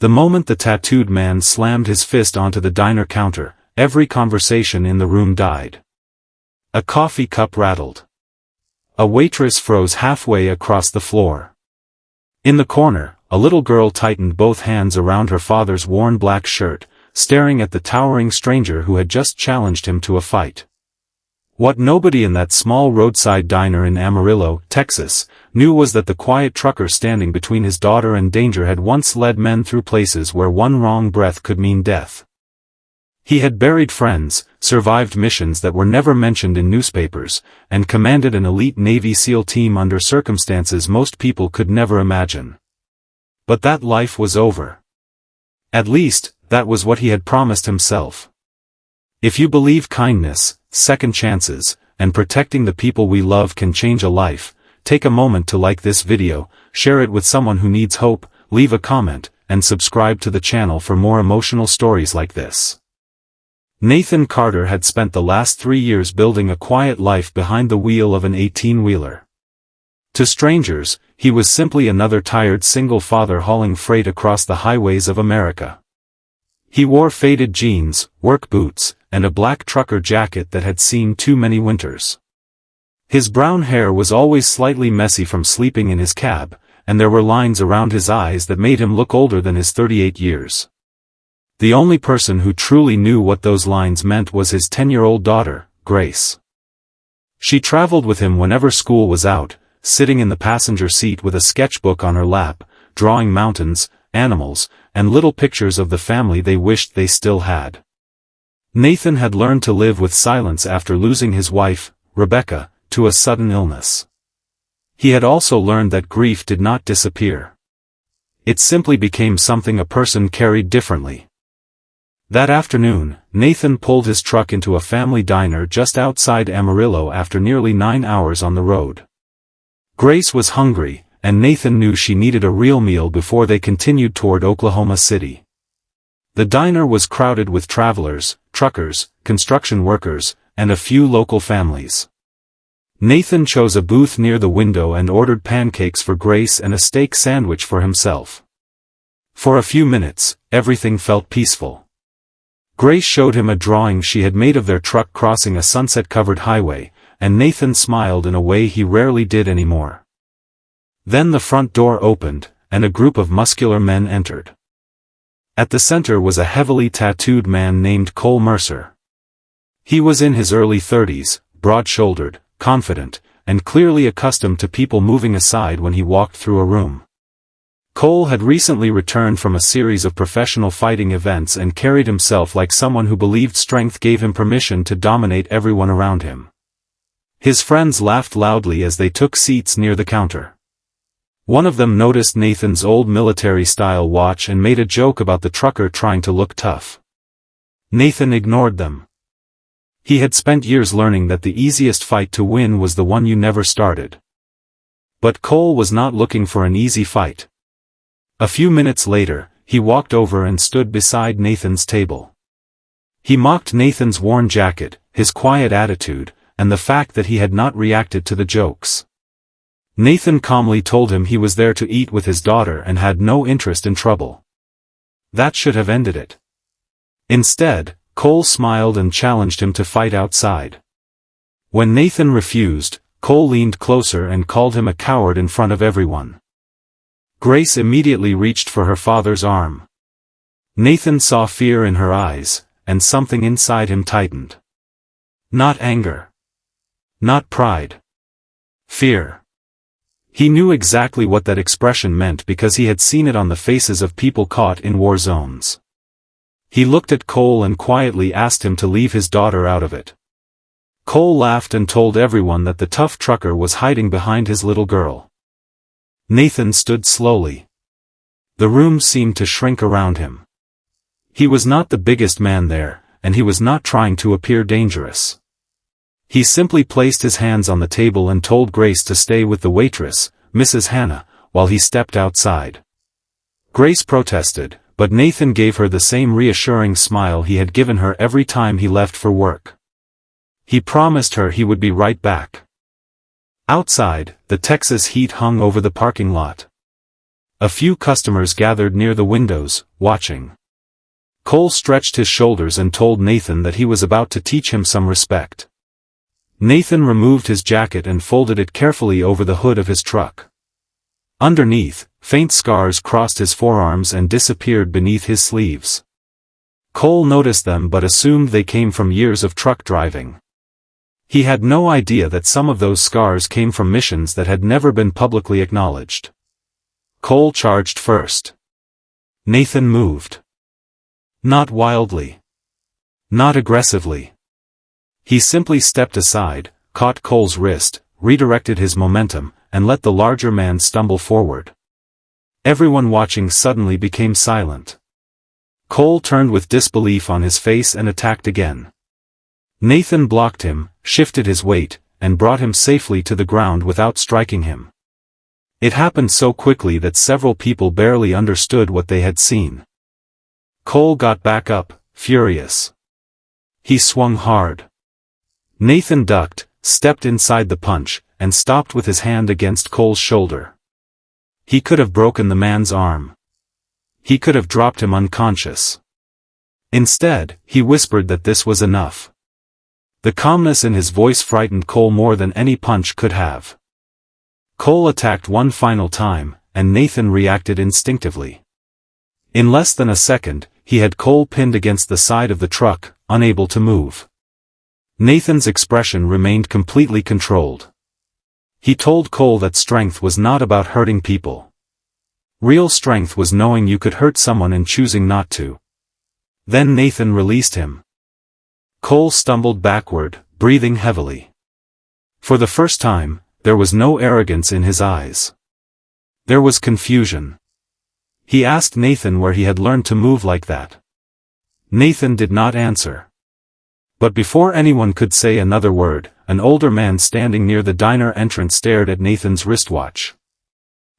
The moment the tattooed man slammed his fist onto the diner counter, every conversation in the room died. A coffee cup rattled. A waitress froze halfway across the floor. In the corner, a little girl tightened both hands around her father's worn black shirt, staring at the towering stranger who had just challenged him to a fight. What nobody in that small roadside diner in Amarillo, Texas, knew was that the quiet trucker standing between his daughter and danger had once led men through places where one wrong breath could mean death. He had buried friends, survived missions that were never mentioned in newspapers, and commanded an elite Navy SEAL team under circumstances most people could never imagine. But that life was over. At least, that was what he had promised himself. If you believe kindness, second chances, and protecting the people we love can change a life, take a moment to like this video, share it with someone who needs hope, leave a comment, and subscribe to the channel for more emotional stories like this. Nathan Carter had spent the last 3 years building a quiet life behind the wheel of an 18-wheeler. To strangers, he was simply another tired single father hauling freight across the highways of America. He wore faded jeans, work boots, and a black trucker jacket that had seen too many winters. His brown hair was always slightly messy from sleeping in his cab, and there were lines around his eyes that made him look older than his 38 years. The only person who truly knew what those lines meant was his 10-year-old daughter, Grace. She traveled with him whenever school was out, sitting in the passenger seat with a sketchbook on her lap, drawing mountains, animals, and little pictures of the family they wished they still had. Nathan had learned to live with silence after losing his wife, Rebecca, to a sudden illness. He had also learned that grief did not disappear. It simply became something a person carried differently. That afternoon, Nathan pulled his truck into a family diner just outside Amarillo after nearly 9 hours on the road. Grace was hungry, and Nathan knew she needed a real meal before they continued toward Oklahoma City. The diner was crowded with travelers, truckers, construction workers, and a few local families. Nathan chose a booth near the window and ordered pancakes for Grace and a steak sandwich for himself. For a few minutes, everything felt peaceful. Grace showed him a drawing she had made of their truck crossing a sunset-covered highway, and Nathan smiled in a way he rarely did anymore. Then the front door opened, and a group of muscular men entered. At the center was a heavily tattooed man named Cole Mercer. He was in his early 30s, broad-shouldered, confident, and clearly accustomed to people moving aside when he walked through a room. Cole had recently returned from a series of professional fighting events and carried himself like someone who believed strength gave him permission to dominate everyone around him. His friends laughed loudly as they took seats near the counter. One of them noticed Nathan's old military-style watch and made a joke about the trucker trying to look tough. Nathan ignored them. He had spent years learning that the easiest fight to win was the one you never started. But Cole was not looking for an easy fight. A few minutes later, he walked over and stood beside Nathan's table. He mocked Nathan's worn jacket, his quiet attitude, and the fact that he had not reacted to the jokes. Nathan calmly told him he was there to eat with his daughter and had no interest in trouble. That should have ended it. Instead, Cole smiled and challenged him to fight outside. When Nathan refused, Cole leaned closer and called him a coward in front of everyone. Grace immediately reached for her father's arm. Nathan saw fear in her eyes, and something inside him tightened. Not anger. Not pride. Fear. He knew exactly what that expression meant because he had seen it on the faces of people caught in war zones. He looked at Cole and quietly asked him to leave his daughter out of it. Cole laughed and told everyone that the tough trucker was hiding behind his little girl. Nathan stood slowly. The room seemed to shrink around him. He was not the biggest man there, and he was not trying to appear dangerous. He simply placed his hands on the table and told Grace to stay with the waitress, Mrs. Hannah, while he stepped outside. Grace protested, but Nathan gave her the same reassuring smile he had given her every time he left for work. He promised her he would be right back. Outside, the Texas heat hung over the parking lot. A few customers gathered near the windows, watching. Cole stretched his shoulders and told Nathan that he was about to teach him some respect. Nathan removed his jacket and folded it carefully over the hood of his truck. Underneath, faint scars crossed his forearms and disappeared beneath his sleeves. Cole noticed them but assumed they came from years of truck driving. He had no idea that some of those scars came from missions that had never been publicly acknowledged. Cole charged first. Nathan moved. Not wildly. Not aggressively. He simply stepped aside, caught Cole's wrist, redirected his momentum, and let the larger man stumble forward. Everyone watching suddenly became silent. Cole turned with disbelief on his face and attacked again. Nathan blocked him, shifted his weight, and brought him safely to the ground without striking him. It happened so quickly that several people barely understood what they had seen. Cole got back up, furious. He swung hard. Nathan ducked, stepped inside the punch, and stopped with his hand against Cole's shoulder. He could have broken the man's arm. He could have dropped him unconscious. Instead, he whispered that this was enough. The calmness in his voice frightened Cole more than any punch could have. Cole attacked one final time, and Nathan reacted instinctively. In less than a second, he had Cole pinned against the side of the truck, unable to move. Nathan's expression remained completely controlled. He told Cole that strength was not about hurting people. Real strength was knowing you could hurt someone and choosing not to. Then Nathan released him. Cole stumbled backward, breathing heavily. For the first time, there was no arrogance in his eyes. There was confusion. He asked Nathan where he had learned to move like that. Nathan did not answer. But before anyone could say another word, an older man standing near the diner entrance stared at Nathan's wristwatch.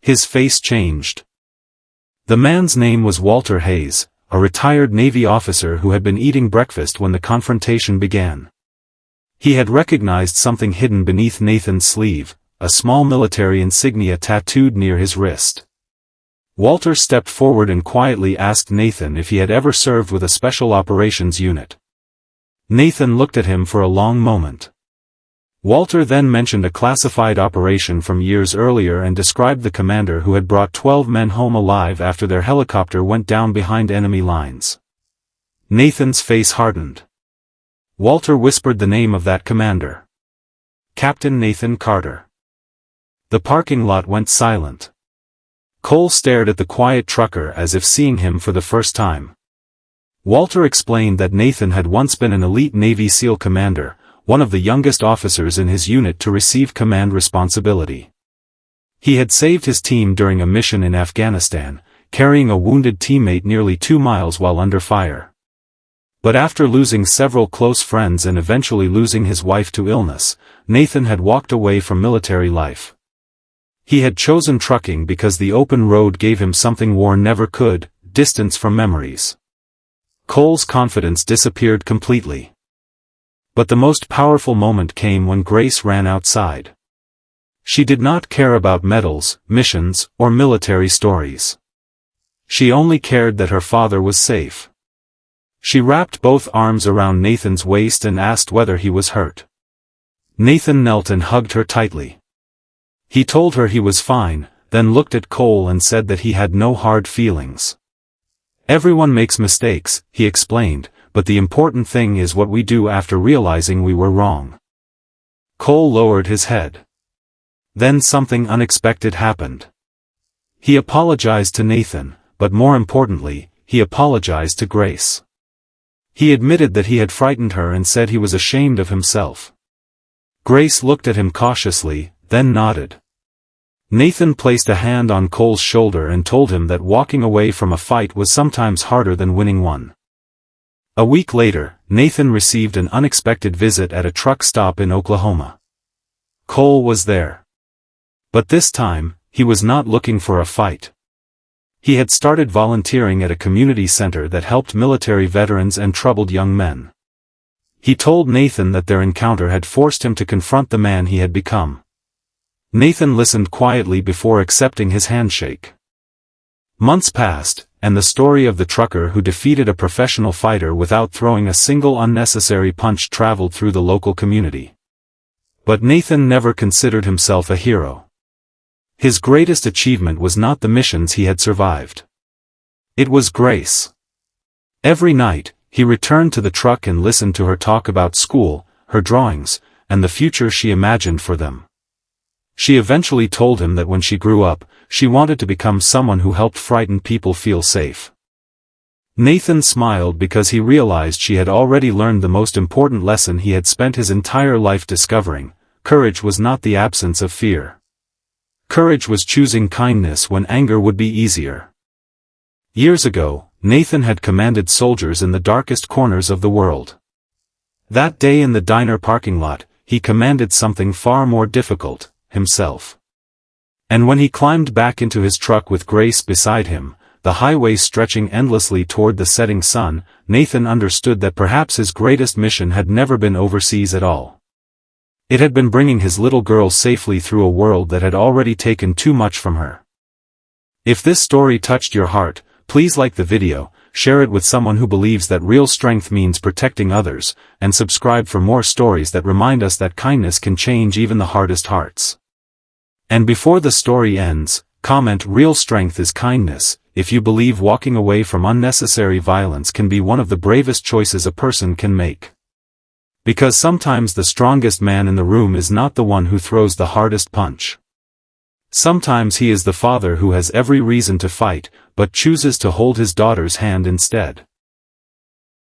His face changed. The man's name was Walter Hayes, a retired Navy officer who had been eating breakfast when the confrontation began. He had recognized something hidden beneath Nathan's sleeve, a small military insignia tattooed near his wrist. Walter stepped forward and quietly asked Nathan if he had ever served with a special operations unit. Nathan looked at him for a long moment. Walter then mentioned a classified operation from years earlier and described the commander who had brought 12 men home alive after their helicopter went down behind enemy lines. Nathan's face hardened. Walter whispered the name of that commander. Captain Nathan Carter. The parking lot went silent. Cole stared at the quiet trucker as if seeing him for the first time. Walter explained that Nathan had once been an elite Navy SEAL commander, one of the youngest officers in his unit to receive command responsibility. He had saved his team during a mission in Afghanistan, carrying a wounded teammate nearly 2 miles while under fire. But after losing several close friends and eventually losing his wife to illness, Nathan had walked away from military life. He had chosen trucking because the open road gave him something war never could, distance from memories. Cole's confidence disappeared completely. But the most powerful moment came when Grace ran outside. She did not care about medals, missions, or military stories. She only cared that her father was safe. She wrapped both arms around Nathan's waist and asked whether he was hurt. Nathan knelt and hugged her tightly. He told her he was fine, then looked at Cole and said that he had no hard feelings. Everyone makes mistakes, he explained, but the important thing is what we do after realizing we were wrong. Cole lowered his head. Then something unexpected happened. He apologized to Nathan, but more importantly, he apologized to Grace. He admitted that he had frightened her and said he was ashamed of himself. Grace looked at him cautiously, then nodded. Nathan placed a hand on Cole's shoulder and told him that walking away from a fight was sometimes harder than winning one. A week later, Nathan received an unexpected visit at a truck stop in Oklahoma. Cole was there. But this time, he was not looking for a fight. He had started volunteering at a community center that helped military veterans and troubled young men. He told Nathan that their encounter had forced him to confront the man he had become. Nathan listened quietly before accepting his handshake. Months passed, and the story of the trucker who defeated a professional fighter without throwing a single unnecessary punch traveled through the local community. But Nathan never considered himself a hero. His greatest achievement was not the missions he had survived. It was Grace. Every night, he returned to the truck and listened to her talk about school, her drawings, and the future she imagined for them. She eventually told him that when she grew up, she wanted to become someone who helped frightened people feel safe. Nathan smiled because he realized she had already learned the most important lesson he had spent his entire life discovering: courage was not the absence of fear. Courage was choosing kindness when anger would be easier. Years ago, Nathan had commanded soldiers in the darkest corners of the world. That day in the diner parking lot, he commanded something far more difficult: himself. And when he climbed back into his truck with Grace beside him, the highway stretching endlessly toward the setting sun, Nathan understood that perhaps his greatest mission had never been overseas at all. It had been bringing his little girl safely through a world that had already taken too much from her. If this story touched your heart, please like the video, share it with someone who believes that real strength means protecting others, and subscribe for more stories that remind us that kindness can change even the hardest hearts. And before the story ends, comment "Real strength is kindness" if you believe walking away from unnecessary violence can be one of the bravest choices a person can make. Because sometimes the strongest man in the room is not the one who throws the hardest punch. Sometimes he is the father who has every reason to fight, but chooses to hold his daughter's hand instead.